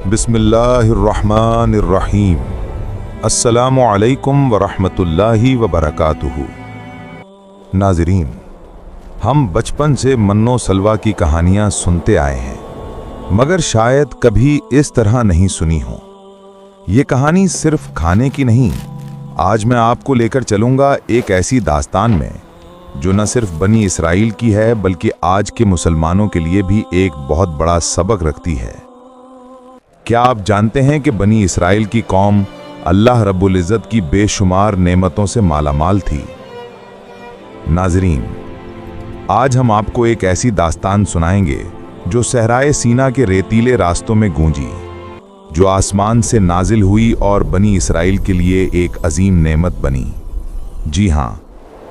बिस्मिल्लाहिर्रहमानिर्रहीम। अस्सलामु अलैकुम वरहमतुल्लाहि वबरकातुहू। नाज़रीन, हम बचपन से मन्नो सलवा की कहानियाँ सुनते आए हैं, मगर शायद कभी इस तरह नहीं सुनी हो। ये कहानी सिर्फ खाने की नहीं, आज मैं आपको लेकर चलूँगा एक ऐसी दास्तान में जो न सिर्फ बनी इसराइल की है बल्कि आज के मुसलमानों के लिए भी एक बहुत बड़ा सबक रखती है। क्या आप जानते हैं कि बनी इसराइल की कौम अल्लाह रब्बुल इज़्ज़त की बेशुमार नेमतों से मालामाल थी। नाज़रीन, आज हम आपको एक ऐसी दास्तान सुनाएंगे जो सहराए सीना के रेतीले रास्तों में गूंजी, जो आसमान से नाजिल हुई और बनी इसराइल के लिए एक अजीम नेमत बनी। जी हाँ,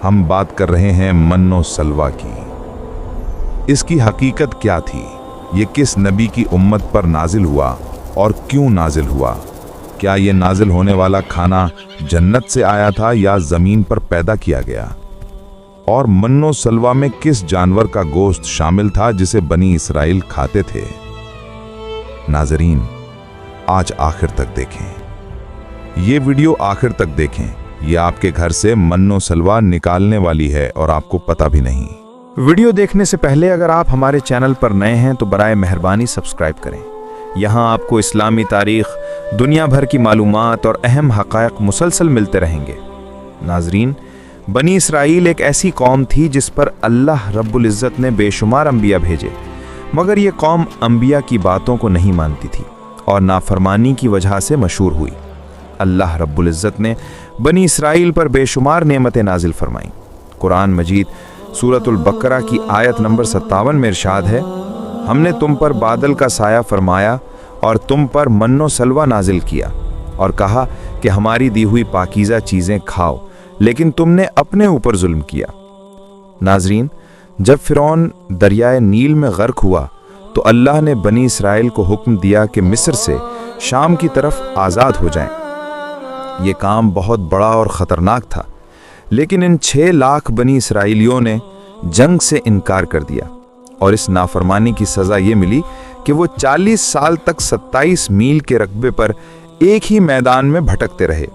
हम बात कर रहे हैं मन्नो सलवा की। इसकी हकीकत क्या थी, ये किस नबी की उम्मत पर नाजिल हुआ और क्यों नाजिल हुआ? क्या ये नाजिल होने वाला खाना जन्नत से आया था या ज़मीन पर पैदा किया गया? और मन्नो सलवा में किस जानवर का गोश्त शामिल था जिसे बनी इसराइल खाते थे? नाज़रीन, आज आखिर तक देखें, ये वीडियो आखिर तक देखें। ये आपके घर से मन्नो सलवा निकालने वाली है और आपको पता भी नहीं। वीडियो देखने से पहले अगर आप हमारे चैनल पर नए हैं तो बराए मेहरबानी सब्सक्राइब करें। यहाँ आपको इस्लामी तारीख, दुनिया भर की मालूमात और अहम हक़ाइक़ मुसलसल मिलते रहेंगे। नाज़रीन, बनी इसराइल एक ऐसी कौम थी जिस पर अल्लाह रब्बुल इज़्ज़त ने बेशुमार अंबिया भेजे, मगर ये कौम अंबिया की बातों को नहीं मानती थी और नाफरमानी की वजह से मशहूर हुई। अल्लाह रब्बुल इज़्ज़त ने बनी इसराइल पर बेशुमार नेमतें नाजिल फरमाईं। कुरान मजीद सूरतुल बकरा की आयत नंबर 57 में इरशाद है, हमने तुम पर बादल का साया फरमाया और तुम पर मन्नो सलवा नाजिल किया और कहा कि हमारी दी हुई पाकीज़ा चीज़ें खाओ, लेकिन तुमने अपने ऊपर जुल्म किया। नाज़रीन, जब फ़िरौन दरियाए नील में गर्क हुआ तो अल्लाह ने बनी इसराइल को हुक्म दिया कि मिस्र से शाम की तरफ आज़ाद हो जाएं। ये काम बहुत बड़ा और ख़तरनाक था, लेकिन इन 6 लाख बनी इसराइलियों ने जंग से इनकार कर दिया और इस नाफरमानी की सज़ा ये मिली कि वो 40 साल तक 27 मील के रकबे पर एक ही मैदान में भटकते रहे।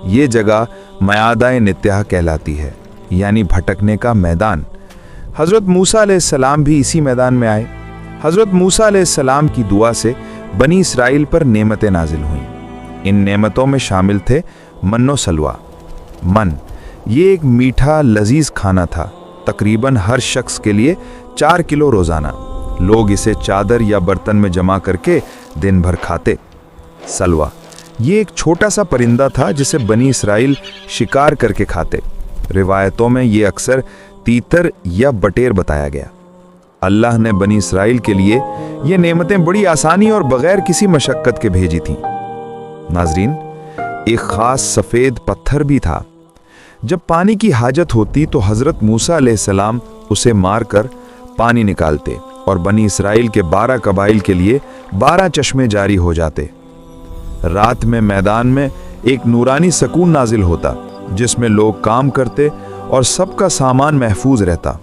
ये जगह मयादा-ए नित्याह कहलाती है, यानी भटकने का मैदान। हज़रत मूसा अलैहिस्सलाम भी इसी मैदान में आए। हज़रत मूसा अलैहिस्सलाम की दुआ से बनी इसराइल पर नेमतें नाजिल हुईं। इन नेमतों में शामिल थे मन्नो सलवा। मन ये एक मीठा लजीज खाना था, तकरीबन हर शख्स के लिए 4 किलो रोज़ाना। लोग इसे चादर या बर्तन में जमा करके दिन भर खाते। सलवा ये एक छोटा सा परिंदा था जिसे बनी इसराइल शिकार करके खाते। रिवायतों में ये अक्सर तीतर या बटेर बताया गया। अल्लाह ने बनी इसराइल के लिए ये नेमतें बड़ी आसानी और बगैर किसी मशक्क़त के भेजी थीं। नाज़रीन, एक ख़ास सफ़ेद पत्थर भी था। जब पानी की हाजत होती तो हज़रत मूसा अलैहिस्सलाम उसे मारकर पानी निकालते और बनी इसराइल के 12 कबाइल के लिए 12 चश्मे जारी हो जाते। रात में मैदान में एक नूरानी सकून नाजिल होता जिसमें लोग काम करते और सबका सामान महफूज रहता।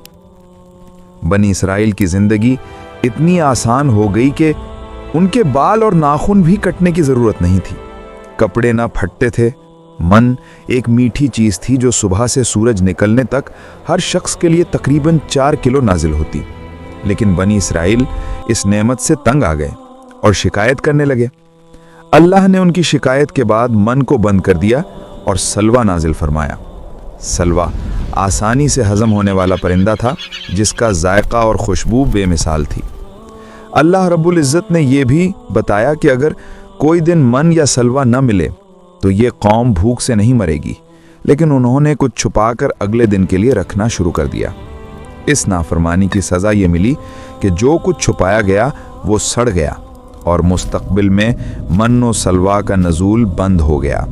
बनी इसराइल की ज़िंदगी इतनी आसान हो गई कि उनके बाल और नाखून भी कटने की ज़रूरत नहीं थी। कपड़े ना फटते थे। मन एक मीठी चीज़ थी जो सुबह से सूरज निकलने तक हर शख्स के लिए तकरीबन 4 किलो नाजिल होती। लेकिन बनी इसराइल इस नेमत से तंग आ गए और शिकायत करने लगे। अल्लाह ने उनकी शिकायत के बाद मन को बंद कर दिया और सलवा नाजिल फरमाया। सलवा आसानी से हज़म होने वाला परिंदा था जिसका जायका और खुशबू बेमिसाल थी। अल्लाह रब्बुल इज़्ज़त ने यह भी बताया कि अगर कोई दिन मन या सलवा न मिले तो ये कौम भूख से नहीं मरेगी, लेकिन उन्होंने कुछ छुपाकर अगले दिन के लिए रखना शुरू कर दिया। इस नाफरमानी की सज़ा ये मिली कि जो कुछ छुपाया गया वो सड़ गया और मुस्तकबिल में मन्नो सलवा का नज़ूल बंद हो गया।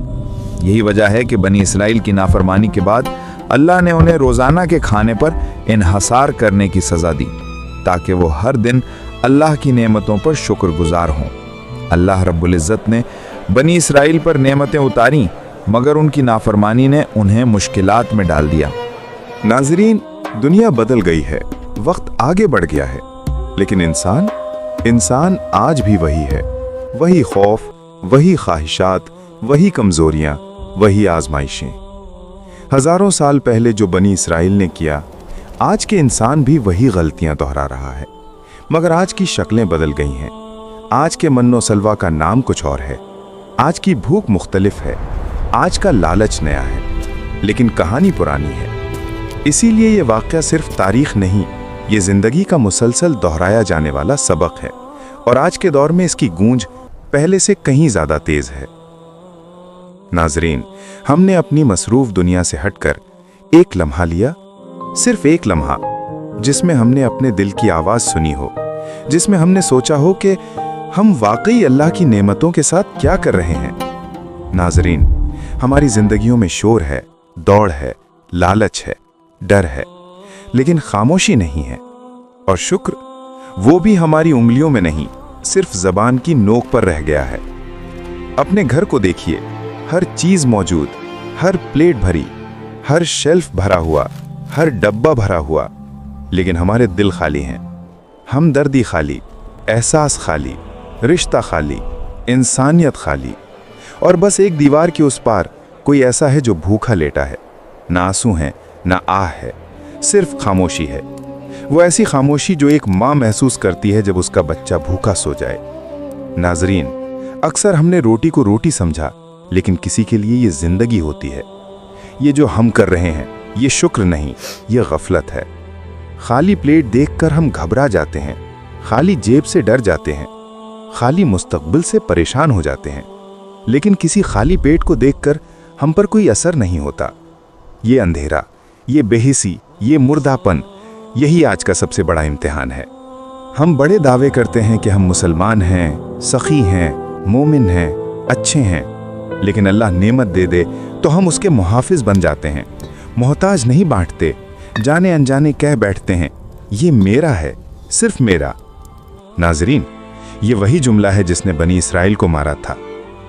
यही वजह है कि बनी इसराइल की नाफरमानी के बाद अल्लाह ने उन्हें रोज़ाना के खाने पर इन्हसार करने की सज़ा दी ताकि वो हर दिन अल्लाह की नेमतों पर शुक्रगुजार हों। अल्लाह रब्बुल इज़्ज़त ने बनी इसराइल पर नेमतें उतारी, मगर उनकी नाफरमानी ने उन्हें मुश्किलात में डाल दिया। नाज़रीन, दुनिया बदल गई है, वक्त आगे बढ़ गया है, लेकिन इंसान आज भी वही है। वही खौफ, वही ख्वाहिशात, वही कमजोरियां, वही आजमाइशें। हजारों साल पहले जो बनी इसराइल ने किया, आज के इंसान भी वही गलतियां दोहरा रहा है, मगर आज की शक्लें बदल गई हैं। आज के मन्नो सलवा का नाम कुछ और है, आज की भूख मुख्तलिफ है, आज का लालच नया है, लेकिन कहानी पुरानी है। इसीलिए ये वाक़या सिर्फ तारीख नहीं, ये ज़िंदगी का मुसलसल दोहराया जाने वाला सबक है, और आज के दौर में इसकी गूंज पहले से कहीं ज़्यादा तेज़ है। नाजरीन, हमने अपनी मसरूफ़ दुनिया से हटकर एक लम्हा लिया, सिर्फ एक लम्हा, जिसमें हमने अपने दिल की आवाज़ सुनी हो, जिसमें हमने सोचा हो कि हम वाकई अल्लाह की नेमतों के साथ क्या कर रहे हैं। नाजरीन, हमारी ज़िंदगियों में शोर है, दौड़ है, लालच है, डर है, लेकिन खामोशी नहीं है। और शुक्र, वो भी हमारी उंगलियों में नहीं, सिर्फ ज़बान की नोक पर रह गया है। अपने घर को देखिए, हर चीज़ मौजूद, हर प्लेट भरी, हर शेल्फ भरा हुआ, हर डब्बा भरा हुआ, लेकिन हमारे दिल खाली हैं। हमदर्दी खाली, एहसास खाली, रिश्ता खाली, इंसानियत खाली। और बस एक दीवार के उस पार कोई ऐसा है जो भूखा लेटा है। ना आंसू हैं, ना आह है, सिर्फ खामोशी है। वो ऐसी खामोशी जो एक माँ महसूस करती है जब उसका बच्चा भूखा सो जाए। नाजरीन, अक्सर हमने रोटी को रोटी समझा, लेकिन किसी के लिए ये जिंदगी होती है। ये जो हम कर रहे हैं, ये शुक्र नहीं, ये गफलत है। खाली प्लेट देखकर हम घबरा जाते हैं, खाली जेब से डर जाते हैं, खाली मुस्तकबिल से परेशान हो जाते हैं, लेकिन किसी खाली पेट को देखकर हम पर कोई असर नहीं होता। ये अंधेरा, ये बेहिसी, ये मुर्दापन, यही आज का सबसे बड़ा इम्तिहान है। हम बड़े दावे करते हैं कि हम मुसलमान हैं, सखी हैं, मोमिन हैं, अच्छे हैं, लेकिन अल्लाह नेमत दे दे तो हम उसके मुहाफिज बन जाते हैं। मोहताज नहीं बांटते, जाने अनजाने कह बैठते हैं, ये मेरा है, सिर्फ मेरा। नाजरीन, ये वही जुमला है जिसने बनी इसराइल को मारा था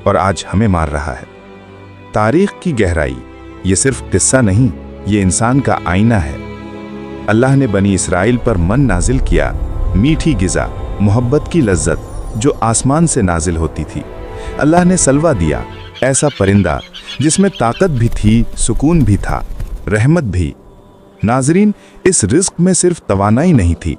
और आज हमें मार रहा है। तारीख की गहराई ये सिर्फ किस्सा नहीं, ये इंसान का आईना है। अल्लाह ने बनी इसराइल पर मन नाजिल किया, मीठी गिज़ा, मोहब्बत की लज्जत जो आसमान से नाजिल होती थी। अल्लाह ने सलवा दिया, ऐसा परिंदा जिसमें ताकत भी थी, सुकून भी था, रहमत भी। नाजरीन, इस रिज़्क़ में सिर्फ तवानाई नहीं थी,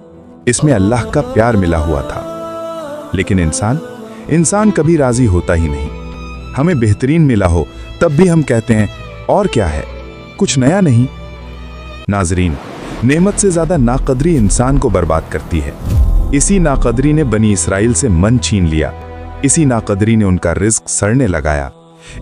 इसमें अल्लाह का प्यार मिला हुआ था। लेकिन इंसान कभी राजी होता ही नहीं। हमें बेहतरीन मिला हो तब भी हम कहते हैं और क्या है, कुछ नया नहीं। नाजरीन, नेमत से ज्यादा नाकदरी इंसान को बर्बाद करती है। इसी नाकदरी ने बनी इसराइल से मन छीन लिया, इसी नाकदरी ने उनका रिज़्क़ सड़ने लगाया,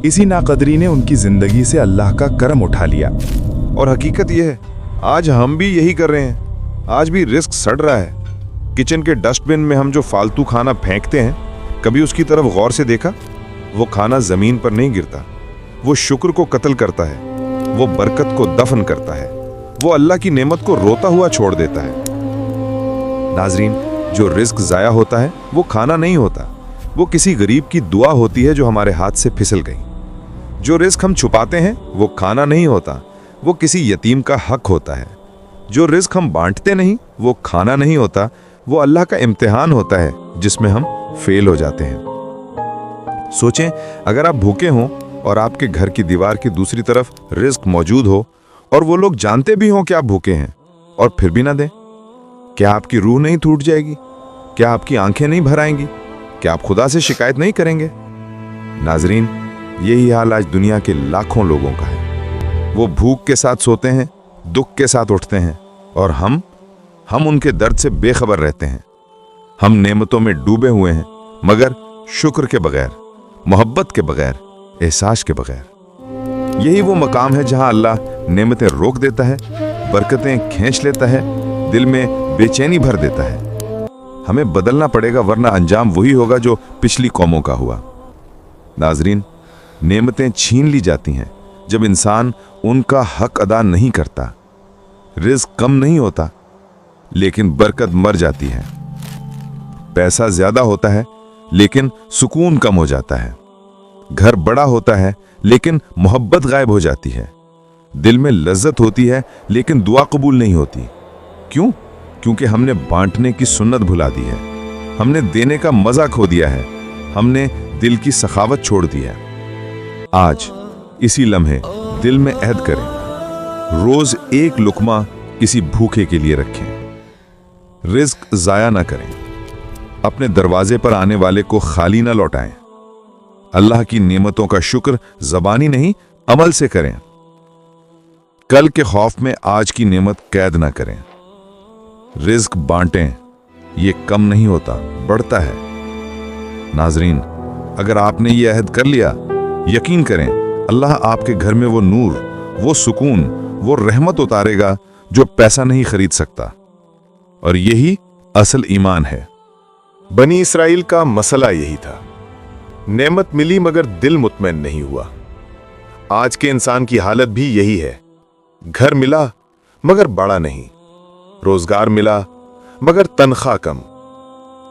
इसी नाकदरी ने उनकी जिंदगी से अल्लाह का करम उठा लिया। और हकीकत यह है, आज हम भी यही कर रहे हैं। आज भी रिस्क सड़ रहा है। किचन के डस्टबिन में हम जो फालतू खाना फेंकते हैं, कभी उसकी तरफ गौर से देखा? वो खाना जमीन पर नहीं गिरता, वो शुक्र को कत्ल करता है, वो बरकत को दफन करता है, वो अल्लाह की नेमत को रोता हुआ छोड़ देता है। नाजरीन, जो रिस्क जाया होता है वो खाना नहीं होता, वो किसी गरीब की दुआ होती है जो हमारे हाथ से फिसल गई। जो रिस्क हम छुपाते हैं वो खाना नहीं होता, वो किसी यतीम का हक होता है। जो रिस्क हम बांटते नहीं वो खाना नहीं होता, वो अल्लाह का इम्तिहान होता है जिसमें हम फेल हो जाते हैं। सोचें, अगर आप भूखे हों और आपके घर की दीवार की दूसरी तरफ रिस्क मौजूद हो और वो लोग जानते भी हों कि आप भूखे हैं और फिर भी ना दें, क्या आपकी रूह नहीं टूट जाएगी? क्या आपकी आंखें नहीं भर आएंगी? क्या आप खुदा से शिकायत नहीं करेंगे? नाजरीन, यही हाल आज दुनिया के लाखों लोगों का है। वो भूख के साथ सोते हैं, दुख के साथ उठते हैं, और हम उनके दर्द से बेखबर रहते हैं। हम नेमतों में डूबे हुए हैं, मगर शुक्र के बगैर, मोहब्बत के बगैर, एहसास के बगैर। यही वो मकाम है जहां अल्लाह नेमतें रोक देता है, बरकतें खींच लेता है, दिल में बेचैनी भर देता है। हमें बदलना पड़ेगा, वरना अंजाम वही होगा जो पिछली कौमों का हुआ। नाजरीन, नेमतें छीन ली जाती हैं जब इंसान उनका हक अदा नहीं करता। रिज़्क़ कम नहीं होता, लेकिन बरकत मर जाती है। पैसा ज्यादा होता है, लेकिन सुकून कम हो जाता है। घर बड़ा होता है, लेकिन मोहब्बत गायब हो जाती है। दिल में लज्जत होती है, लेकिन दुआ कबूल नहीं होती। क्यों? क्योंकि हमने बांटने की सुन्नत भुला दी है, हमने देने का मजा खो दिया है, हमने दिल की सखावत छोड़ दी है। आज इसी लम्हे दिल में अहद करें, रोज एक लुकमा किसी भूखे के लिए रखें, रिज्क जाया ना करें, अपने दरवाजे पर आने वाले को खाली ना लौटाएं, अल्लाह की नेमतों का शुक्र ज़बानी नहीं अमल से करें। कल के खौफ में आज की नेमत कैद ना करें। रिज्क बांटें, ये कम नहीं होता, बढ़ता है। नाजरीन, अगर आपने ये अहद कर लिया, यकीन करें अल्लाह आपके घर में वो नूर, वो सुकून, वो रहमत उतारेगा जो पैसा नहीं खरीद सकता। और यही असल ईमान है। बनी इसराइल का मसला यही था, नेमत मिली मगर दिल मुतमैन नहीं हुआ। आज के इंसान की हालत भी यही है। घर मिला मगर बड़ा नहीं, रोजगार मिला मगर तनख्वाह कम,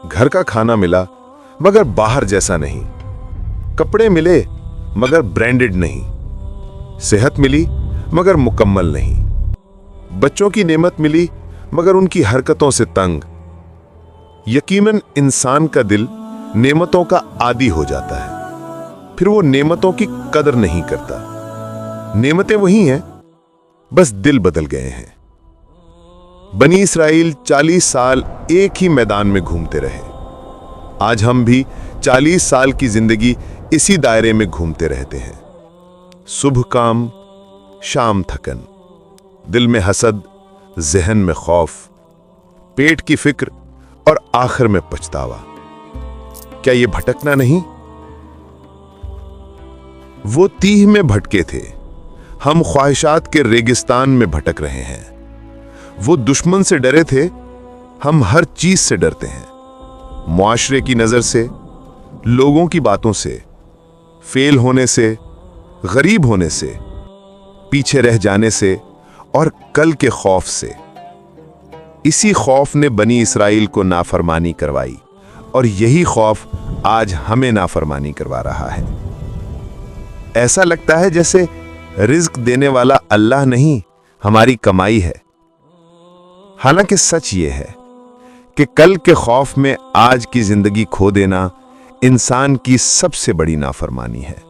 घर का खाना मिला मगर बाहर जैसा नहीं, कपड़े मिले मगर ब्रांडेड नहीं, सेहत मिली मगर मुकम्मल नहीं, बच्चों की नेमत मिली मगर उनकी हरकतों से तंग। यकीनन इंसान का दिल नेमतों का आदी हो जाता है, फिर वो नेमतों की कदर नहीं करता। नेमतें वही हैं, बस दिल बदल गए हैं। बनी इसराइल 40 साल एक ही मैदान में घूमते रहे। आज हम भी 40 साल की जिंदगी इसी दायरे में घूमते रहते हैं। सुबह काम, शाम थकन, दिल में हसद, जहन में खौफ, पेट की फिक्र और आखिर में पछतावा। क्या ये भटकना नहीं? वो तीह में भटके थे, हम ख्वाहिशात के रेगिस्तान में भटक रहे हैं। वो दुश्मन से डरे थे, हम हर चीज से डरते हैं। मुआशरे की नजर से, लोगों की बातों से, फेल होने से, गरीब होने से, पीछे रह जाने से और कल के खौफ से। इसी खौफ ने बनी इसराइल को नाफरमानी करवाई और यही खौफ आज हमें नाफरमानी करवा रहा है। ऐसा लगता है जैसे रिज्क देने वाला अल्लाह नहीं, हमारी कमाई है। हालांकि सच ये है कि कल के खौफ में आज की जिंदगी खो देना इंसान की सबसे बड़ी नाफरमानी है।